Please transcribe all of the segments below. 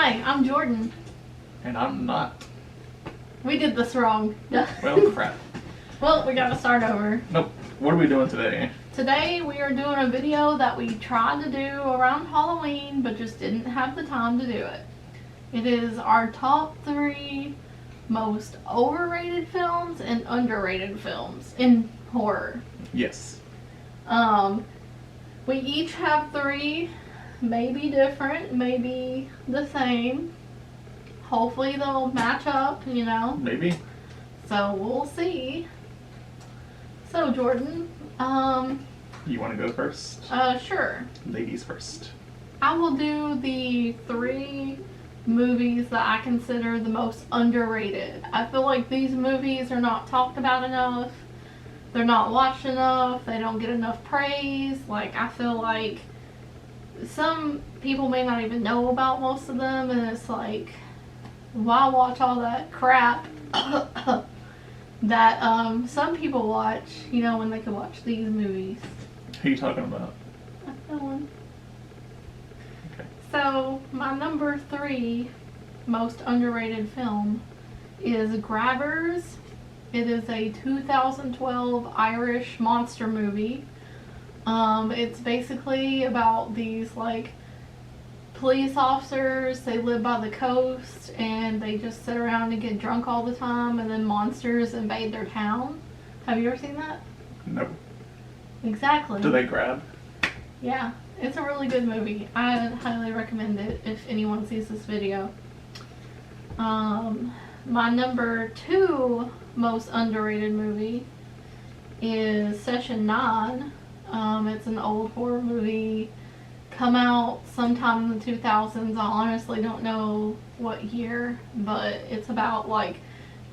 Hi, I'm Jordan. And I'm not. We did this wrong. Well, crap. Well, we gotta start over. Nope. What are we doing today? Today we are doing a video that we tried to do around Halloween, but just didn't have the time to do it. It is our top 3 most overrated films and underrated films in horror. Yes. We each have 3, maybe different, maybe the same. Hopefully they'll match up, you know. Maybe. So we'll see. So Jordan, You want to go first? Sure. Ladies first. I will do the 3 movies that I consider the most underrated. I feel like these movies are not talked about enough. They're not watched enough. They don't get enough praise. Like, I feel like some people may not even know about most of them, and it's like, why watch all that crap that some people watch, you know, when they could watch these movies. Who are you talking about? No one. Okay. So, my number 3 most underrated film is Grabbers. It is a 2012 Irish monster movie. It's basically about these, like, police officers. They live by the coast and they just sit around and get drunk all the time, and then monsters invade their town. Have you ever seen that? No. Exactly. Do they grab? Yeah, it's a really good movie. I highly recommend it if anyone sees this video. My number 2 most underrated movie is Session 9. It's an old horror movie. Come out sometime in the 2000s. I honestly don't know what year, but it's about like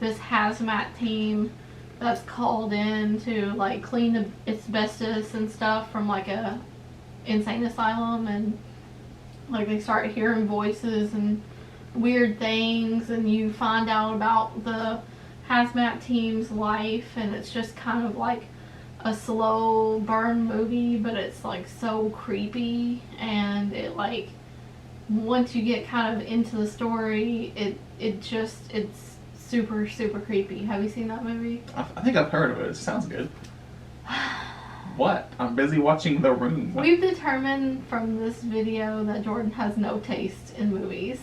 this hazmat team that's called in to like clean the asbestos and stuff from like a insane asylum, and like they start hearing voices and weird things, and you find out about the hazmat team's life, and it's just kind of like a slow burn movie, but it's like so creepy, and it like once you get kind of into the story, it's super creepy. Have you seen that movie? I think I've heard of it. It sounds good. What? I'm busy watching The Room. We've determined from this video that Jordan has no taste in movies.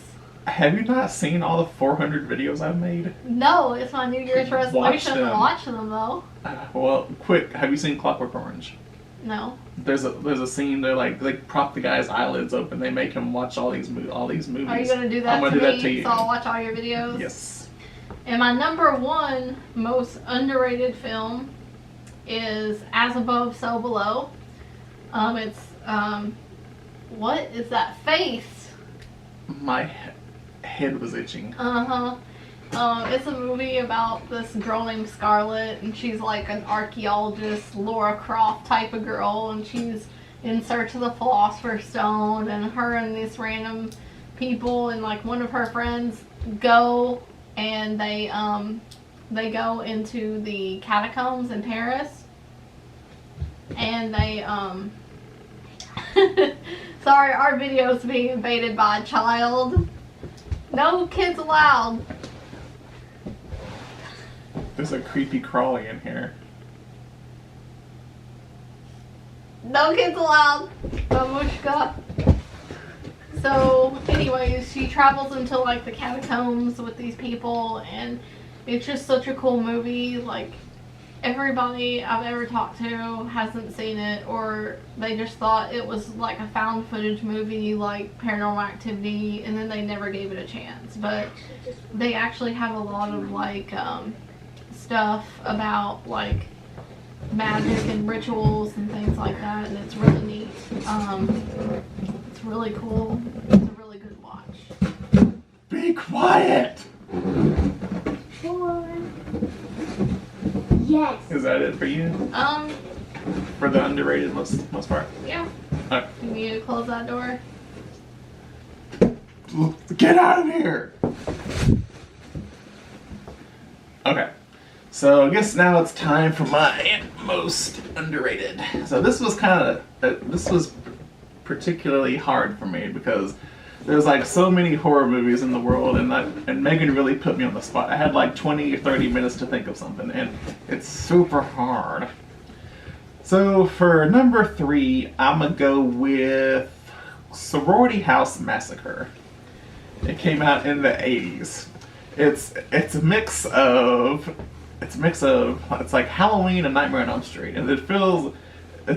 Have you not seen all the 400 videos I've made? No, it's my New Year's resolution to watch them though. Well, quick. Have you seen Clockwork Orange? No. There's a scene they prop the guy's eyelids open. They make him watch all these movies. Are you gonna do that? I'm gonna do that to you. So I'll watch all your videos. Yes. And my number 1 most underrated film is As Above, So Below. What is that face? My head was itching. It's a movie about this girl named Scarlett, and she's like an archaeologist, Laura Croft type of girl, and she's in search of the Philosopher's Stone, and her and these random people and like one of her friends go, and they go into the catacombs in Paris, and they sorry, our video is being invaded by a child. No kids allowed. There's a creepy crawly in here. No kids allowed. Babushka. So, anyways, she travels into like the catacombs with these people, and it's just such a cool movie. Like, everybody I've ever talked to hasn't seen it, or they just thought it was like a found footage movie like Paranormal Activity, and then they never gave it a chance. But they actually have a lot of like stuff about like magic and rituals and things like that, and it's really neat. It's really cool. It's a really good watch. Be quiet! Sure. Yes. Is that it for you? For the underrated most part? Yeah. Alright. You need to close that door. Get out of here! Okay. So I guess now it's time for my most underrated. So this was particularly hard for me because there's like so many horror movies in the world, and Megan really put me on the spot. I had like 20 or 30 minutes to think of something, and it's super hard. So for number 3, I'm gonna go with Sorority House Massacre. It came out in the 80s. It's a mix of it's like Halloween and Nightmare on Elm Street, and it's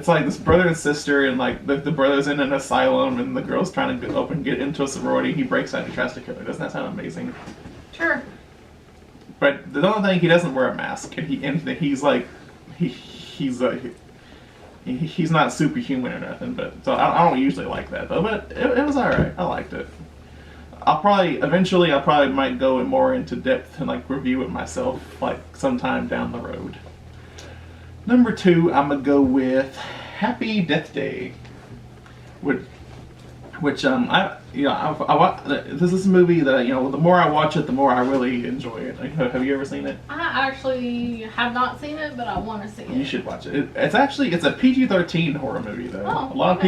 like this brother and sister, and like the brother's in an asylum, and the girl's trying to get into a sorority. He breaks out and tries to kill her. Doesn't that sound amazing? Sure. But the only thing, he doesn't wear a mask, and he's like he's not superhuman or nothing. But so I don't usually like that though. But it was alright. I liked it. I'll probably might go more into depth and like review it myself like sometime down the road. Number 2, I'm gonna go with Happy Death Day, which this is a movie that the more I watch it, the more I really enjoy it. Like, have you ever seen it? I actually have not seen it, but I want to see it. You should watch it. It's a PG-13 horror movie though. Oh, a lot of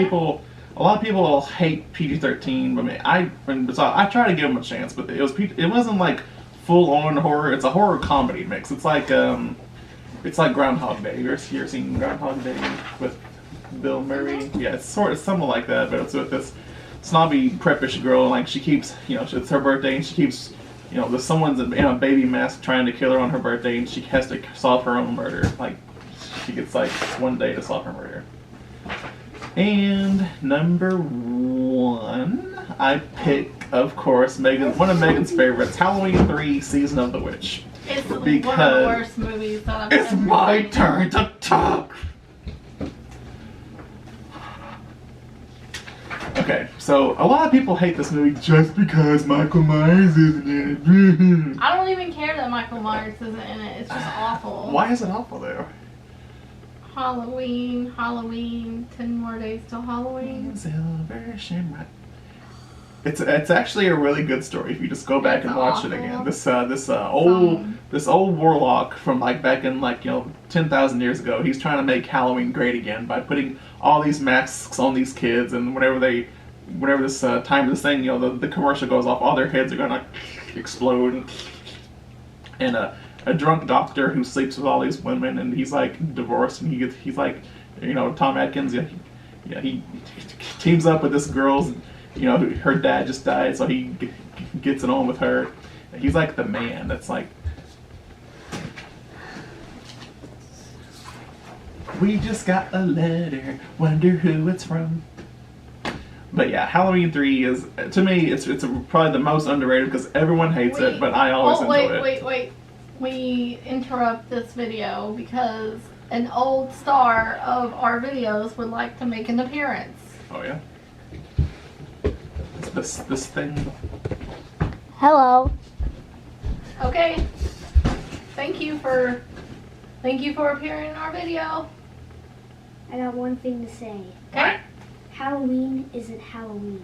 people hate PG-13, but I try to give them a chance. But it wasn't like full on horror. It's a horror comedy mix. It's like Groundhog Day. You ever seen Groundhog Day with Bill Murray? Yeah, it's something like that, but it's with this snobby preppish girl, and like she keeps, it's her birthday, and she keeps, someone's in a baby mask trying to kill her on her birthday, and she has to solve her own murder. Like, she gets like one day to solve her murder. And number 1, I pick, of course, one of Megan's favorites, Halloween 3: Season of the Witch. It's one of the worst movies that I've It's ever my seen. turn to talk. Okay, so a lot of people hate this movie just because Michael Myers isn't in it. I don't even care that Michael Myers isn't in it. It's just awful. Why is it awful though? Halloween, 10 more days till Halloween. Silver Shamrock. It's actually a really good story if you just go back It's and watch awful. it again. This old warlock from like back in 10,000 years ago. He's trying to make Halloween great again by putting all these masks on these kids, and whenever this time of this thing, the commercial goes off, all their heads are gonna explode. And a drunk doctor who sleeps with all these women, and he's like divorced, and he's like Tom Atkins. Yeah, he teams up with this girl's. Her dad just died, so he gets it on with her. He's like the man that's like, we just got a letter, wonder who it's from. But yeah, Halloween 3 is, to me, it's probably the most underrated because everyone hates it, but I always enjoy it. Wait. We interrupt this video because an old star of our videos would like to make an appearance. Oh yeah? This thing. Hello. Okay. Thank you for appearing in our video. I got one thing to say. Okay. Halloween isn't Halloween.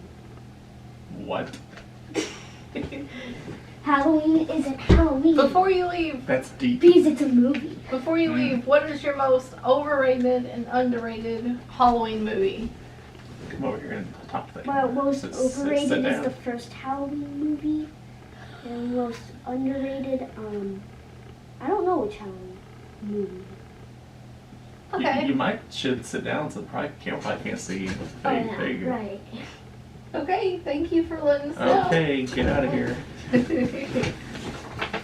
What? Halloween isn't Halloween. Before you leave, That's deep. Because it's a movie. Before you leave, what is your most overrated and underrated Halloween movie? Come over here and talk to that. My most Sit overrated is down. the first Halloween movie. And most underrated, I don't know which Halloween movie. Okay. You should sit down so probably can't see. There you go. Right. Okay, thank you for letting us know. Okay, get out of here.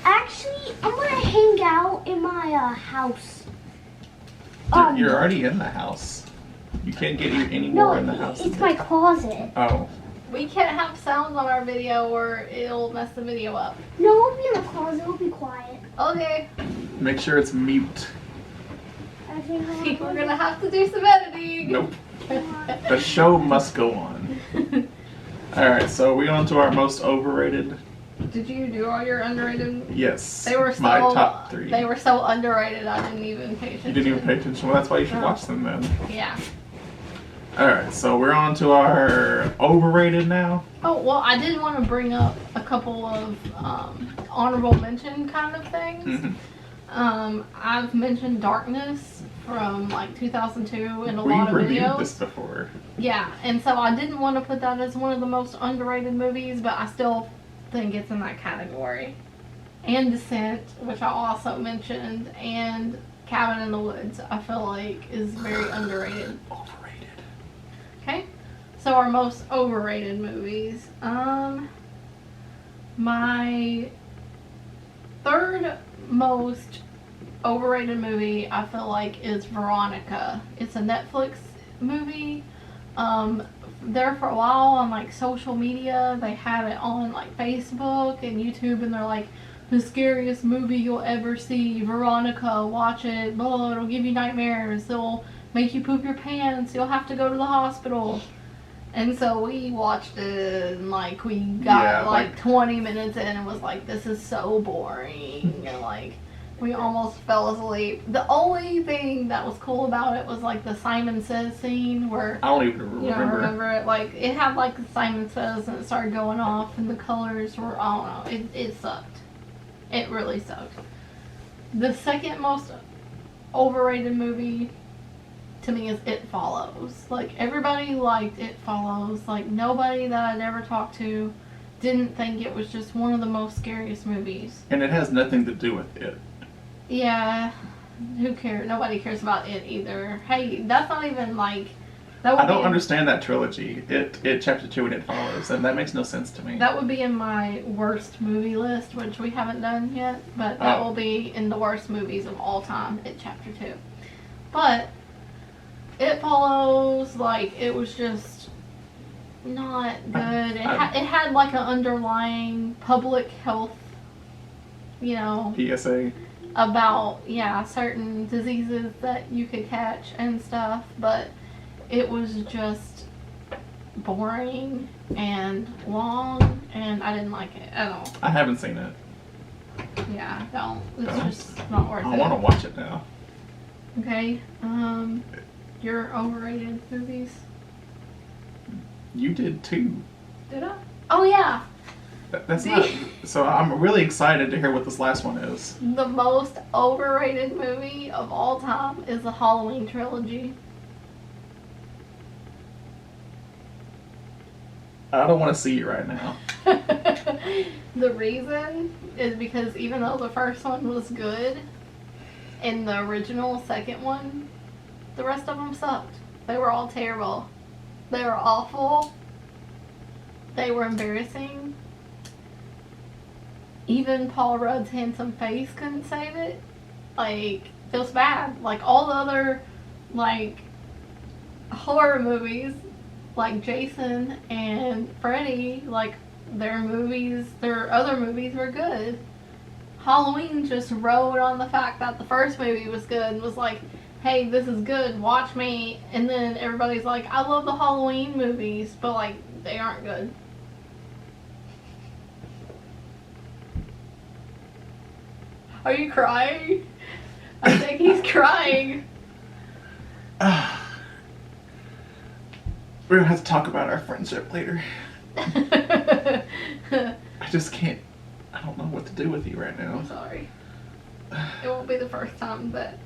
Actually, I'm gonna hang out in my house. You're already in the house. You can't get any No, more in the house. it's my closet. Oh. We can't have sounds on our video or it'll mess the video up. No, it'll be in the closet. It'll be quiet. Okay. Make sure it's mute. I think We're gonna have to do some editing. Nope. The show must go on. Alright, so we on to our most overrated. Did you do all your underrated? Yes. They were so, my top 3. They were so underrated I didn't even pay attention. You didn't even pay attention. Well, that's why you should No. watch them then. Yeah. Alright, so we're on to our overrated now. Oh, well, I did want to bring up a couple of honorable mention kind of things. Mhm. I've mentioned Darkness from like 2002 in a We lot of reviewed videos. this before. Yeah, and so I didn't want to put that as one of the most underrated movies, but I still think it's in that category. And Descent, which I also mentioned, and Cabin in the Woods, I feel like is very underrated. Overrated. Okay, so our most overrated movies. My third most overrated movie I feel like is Veronica. It's a Netflix movie. There for a while on like social media, they had it on like Facebook and YouTube, and they're like, the scariest movie you'll ever see, Veronica, watch it, blah, it'll give you nightmares, it'll make you poop your pants, you'll have to go to the hospital. And so we watched it, and like we got like 20 minutes in and was like, this is so boring, and like we almost fell asleep. The only thing that was cool about it was like the Simon Says scene where I don't even you don't remember it. Like it had like Simon Says and it started going off and the colors were, I don't know, it sucked. It really sucked. The second most overrated movie to me is It Follows. Like everybody liked It Follows. Like nobody that I'd ever talked to didn't think it was just one of the most scariest movies. And it has nothing to do with it. Yeah, who cares? Nobody cares about it either. Hey, that's not even like that would I don't be understand that trilogy. It Chapter 2 and It Follows, and that makes no sense to me. that would be in my worst movie list, which we haven't done yet, but that will be in the worst movies of all time at Chapter 2. But It Follows, like, it was just not good. It had like an underlying public health, you know, PSA. about, yeah, certain diseases that you could catch and stuff, but it was just boring and long, and I didn't like it at all. I haven't seen it. Yeah, don't. It's Don't? just not worth it. I want to watch it now. Okay, your overrated movies? You did too. Did I? Oh yeah, That's not. So I'm really excited to hear what this last one is. the most overrated movie of all time is the Halloween trilogy. I don't want to see you right now. The reason is because even though the first one was good, and the original second one, the rest of them sucked. They were all terrible. They were awful. They were embarrassing. Even Paul Rudd's handsome face couldn't save it. Like, it was bad. Like, all the other, like, horror movies, like Jason and Freddy, like, their other movies were good. Halloween just rode on the fact that the first movie was good and was like, hey, this is good, watch me. And then everybody's like, I love the Halloween movies, but, like, they aren't good. Are you crying? I think he's crying. We're gonna have to talk about our friendship later. I just can't. I don't know what to do with you right now. I'm sorry. It won't be the first time, but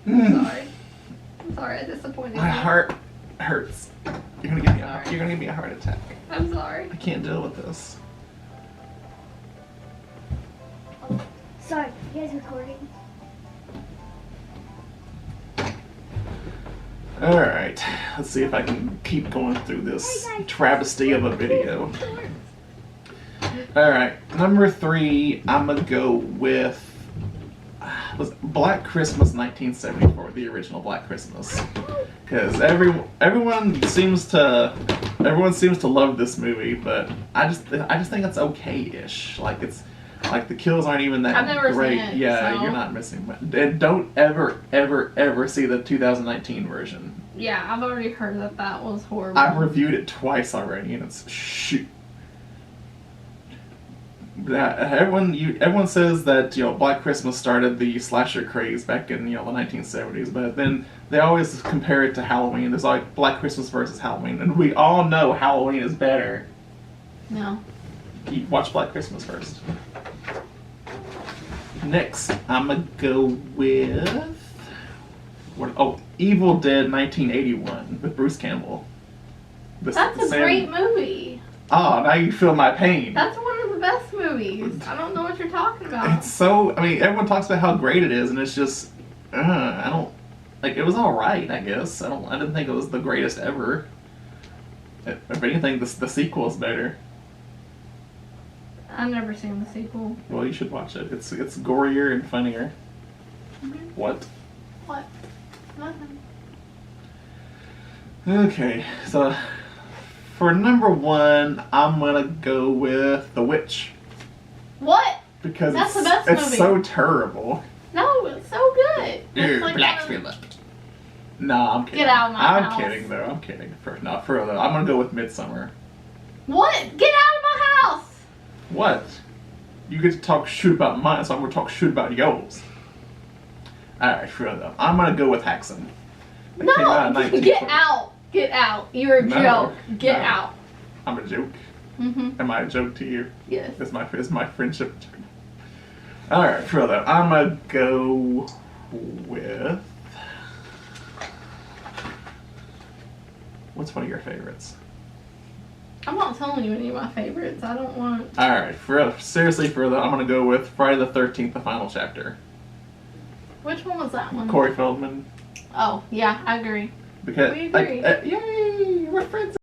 I'm sorry. I'm sorry I disappointed you. My heart hurts. You're gonna give me Sorry. you're gonna give me a heart attack. I'm sorry. I can't deal with this. Sorry, you guys recording? Alright, let's see if I can keep going through this travesty of a video. Alright, number 3, I'm gonna go with was Black Christmas 1974, the original Black Christmas. Because everyone seems to love this movie, but I just think it's okay-ish. Like the kills aren't even that I've never great. seen it, Yeah, so. you're not missing much. And don't ever see the 2019 version. Yeah, I've already heard that was horrible. I've reviewed it twice already, and it's shoot. Everyone says that Black Christmas started the slasher craze back in the 1970s, but then they always compare it to Halloween. There's like Black Christmas versus Halloween, and we all know Halloween is better. No. You watch Black Christmas first. Next, I'm gonna go with What? Oh, Evil Dead 1981 with Bruce Campbell. That's a great movie. Oh, now you feel my pain. That's one of the best movies. I don't know what you're talking about. It's so. I mean, everyone talks about how great it is, and it's just. I don't. Like, it was alright, I guess. I didn't think it was the greatest ever. If anything, the sequel is better. I've never seen the sequel. Well, you should watch it. It's gorier and funnier. Mhm. What? What? Nothing. Okay, so for number 1, I'm gonna go with The Witch. What? Because That's the best it's movie. so terrible. No, it's so good. It's like Black one of- Phillip. No, I'm kidding. Get out of my I'm house. kidding, though. I'm kidding. For real, though. I'm gonna go with Midsummer. What? Get out of my house! What? You get to talk shit about mine, so I'm gonna talk shit about yours. Alright, for real, though. I'm gonna go with Haxon. That came out in No! 1920. Get out! Get out! You're a No, joke. Get no. out. I'm a joke. Mm-hmm. Am I a joke to you? Yes. Is my friendship a joke? Alright, for real, though. I'm gonna go with... What's one of your favorites? I'm not telling you any of my favorites. I don't want... Alright, seriously, for real, though, I'm gonna go with Friday the 13th, the final chapter. Which one was that one? Corey Feldman. Oh, yeah, I agree. Because, We agree. yay, we're friends.